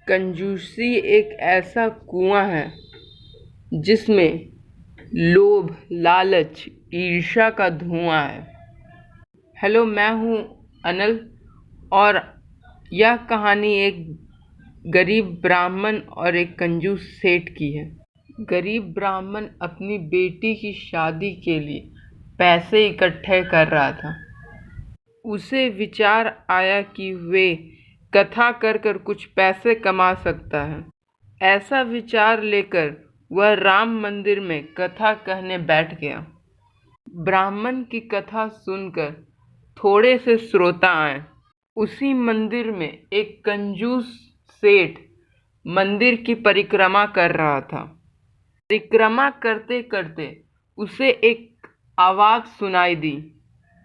कंजूसी एक ऐसा कुआं है जिसमें लोभ, लालच, ईर्ष्या का धुआं है। हेलो, मैं हूँ अनल और यह कहानी एक गरीब ब्राह्मण और एक कंजूस सेठ की है। गरीब ब्राह्मण अपनी बेटी की शादी के लिए पैसे इकट्ठे कर रहा था। उसे विचार आया कि वे कथा कर कर कुछ पैसे कमा सकता है। ऐसा विचार लेकर वह राम मंदिर में कथा कहने बैठ गया। ब्राह्मण की कथा सुनकर थोड़े से श्रोता आए। उसी मंदिर में एक कंजूस सेठ मंदिर की परिक्रमा कर रहा था। परिक्रमा करते करते उसे एक आवाज सुनाई दी।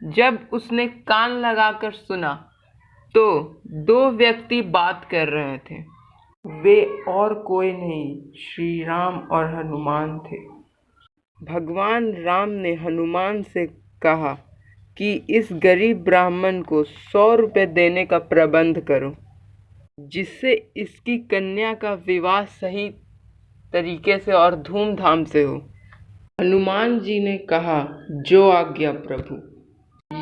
जब उसने कान लगाकर सुना तो दो व्यक्ति बात कर रहे थे। वे और कोई नहीं, श्री राम और हनुमान थे। भगवान राम ने हनुमान से कहा कि इस गरीब ब्राह्मण को 100 रुपये देने का प्रबंध करो, जिससे इसकी कन्या का विवाह सही तरीके से और धूमधाम से हो। हनुमान जी ने कहा, जो आज्ञा प्रभु।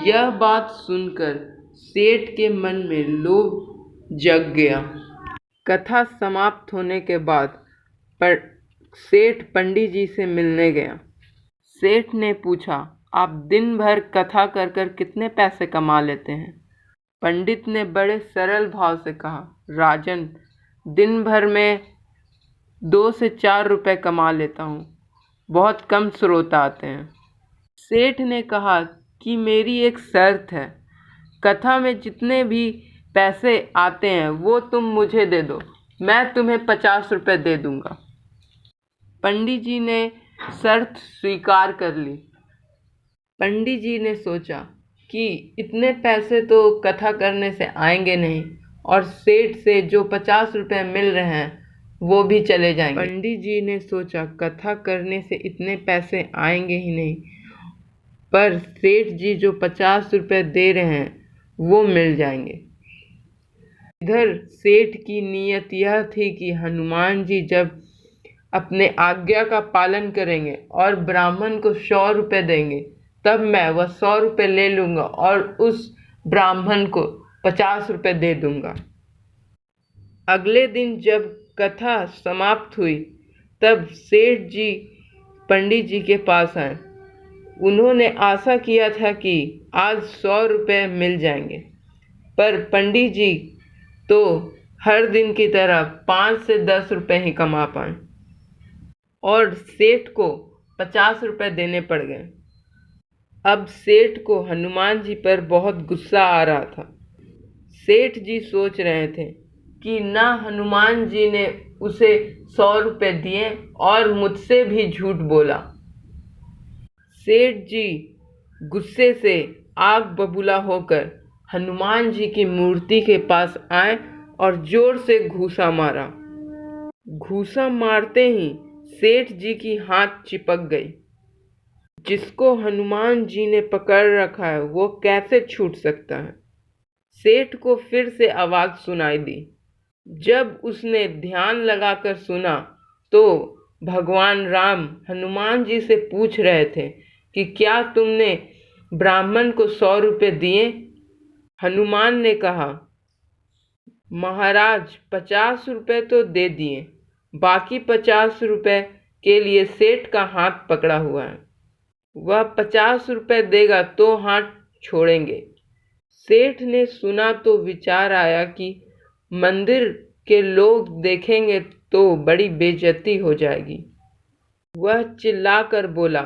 यह बात सुनकर सेठ के मन में लोभ जग गया। कथा समाप्त होने के बाद सेठ पंडित जी से मिलने गया। सेठ ने पूछा, आप दिन भर कथा कर कर कितने पैसे कमा लेते हैं? पंडित ने बड़े सरल भाव से कहा, राजन, दिन भर में 2 से 4 रुपए कमा लेता हूँ। बहुत कम श्रोता आते हैं। सेठ ने कहा कि मेरी एक शर्त है, कथा में जितने भी पैसे आते हैं वो तुम मुझे दे दो, मैं तुम्हें 50 रुपये दे दूंगा। पंडित जी ने शर्त स्वीकार कर ली। पंडित जी ने सोचा कि इतने पैसे तो कथा करने से आएंगे नहीं और सेठ से जो 50 रुपये मिल रहे हैं वो भी चले जाएंगे। पंडित जी ने सोचा कथा करने से इतने पैसे आएंगे ही नहीं, पर सेठ जी जो 50 रुपये दे रहे हैं वो मिल जाएंगे। इधर सेठ की नीयत यह थी कि हनुमान जी जब अपने आज्ञा का पालन करेंगे और ब्राह्मण को 100 रुपये देंगे, तब मैं वह 100 रुपये ले लूँगा और उस ब्राह्मण को 50 रुपये दे दूँगा। अगले दिन जब कथा समाप्त हुई तब सेठ जी पंडित जी के पास आए। उन्होंने आशा किया था कि आज 100 रुपये मिल जाएंगे, पर पंडित जी तो हर दिन की तरह 5 से 10 रुपये ही कमा पाए और सेठ को 50 रुपये देने पड़ गए। अब सेठ को हनुमान जी पर बहुत गुस्सा आ रहा था। सेठ जी सोच रहे थे कि ना हनुमान जी ने उसे 100 रुपये दिए और मुझसे भी झूठ बोला। सेठ जी गुस्से से आग बबूला होकर हनुमान जी की मूर्ति के पास आए और जोर से घूंसा मारा। घूंसा मारते ही सेठ जी की हाथ चिपक गई। जिसको हनुमान जी ने पकड़ रखा है वो कैसे छूट सकता है? सेठ को फिर से आवाज सुनाई दी। जब उसने ध्यान लगाकर सुना तो भगवान राम हनुमान जी से पूछ रहे थे कि क्या तुमने ब्राह्मण को 100 रुपये दिए? हनुमान ने कहा, महाराज 50 रुपये तो दे दिए, बाकी 50 रुपये के लिए सेठ का हाथ पकड़ा हुआ है। वह 50 रुपये देगा तो हाथ छोड़ेंगे। सेठ ने सुना तो विचार आया कि मंदिर के लोग देखेंगे तो बड़ी बेइज्जती हो जाएगी। वह चिल्लाकर बोला,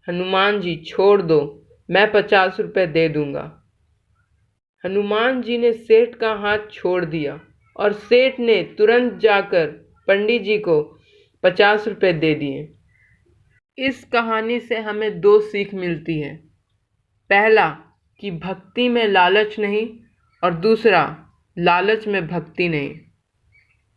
हनुमान जी छोड़ दो, मैं 50 रुपये दे दूंगा। हनुमान जी ने सेठ का हाथ छोड़ दिया और सेठ ने तुरंत जाकर पंडित जी को 50 रुपये दे दिए। इस कहानी से हमें 2 सीख मिलती है। पहला कि भक्ति में लालच नहीं और दूसरा लालच में भक्ति नहीं।